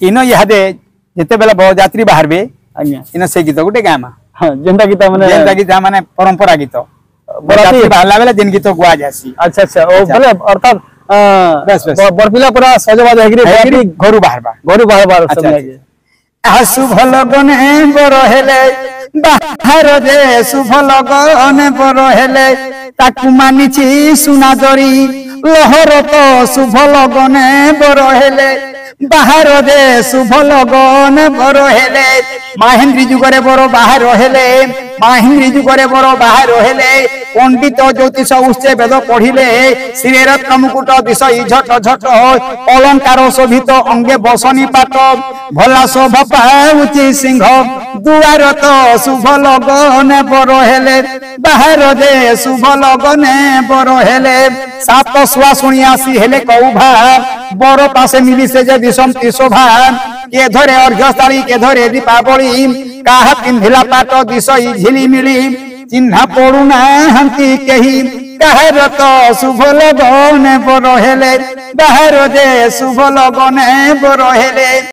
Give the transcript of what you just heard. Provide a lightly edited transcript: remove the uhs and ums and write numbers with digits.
इन इहादे जेते बेला बरयात्री बाहरबे आज्ञा इन से गीत गुटे गामा हां जेंता गीत माने परंपरा गीत बरयात्री बाहरला बेला जेन गीत गुआ जासी। अच्छा अच्छा ओ बोले अर्थात बरपिला पूरा सजबाज हेगरी घरु बाहरबा समय शुभ लगन बर हेले बाहर दे शुभ लगन बर हेले ताकू मानिछि सुना दरी लहर तो शुभ लगन बर हेले बाहर दे शुभ लगन बर हेले महेंद्री जुगरे बर बाहर हेले महेंद्री जुगरे बर बाहर हेले पंडित ज्योतिष उच्चे वेद पढ़िले श्री रत्न मुकुट दिशई झट झट अलंकार शोभित अंगे बसनी पाट भला शोभा पाउछि सिंह दुआर तो शुभ लगन बर हेले बाहर दे शुभ लगन बर हेले सात सुआ शुणी आसी हेले कौभा बर पासे मिली से जे विषम शोभा के धरे अर्घ्यस्थाली के धरे दीपावली काहा पिंधिला पाट दिशई झिलिमिली चिन्हा पड़ुना हंती कही काहर तो शुभ लगन बर हेले बाहर दे शुभ लगन बर हेले।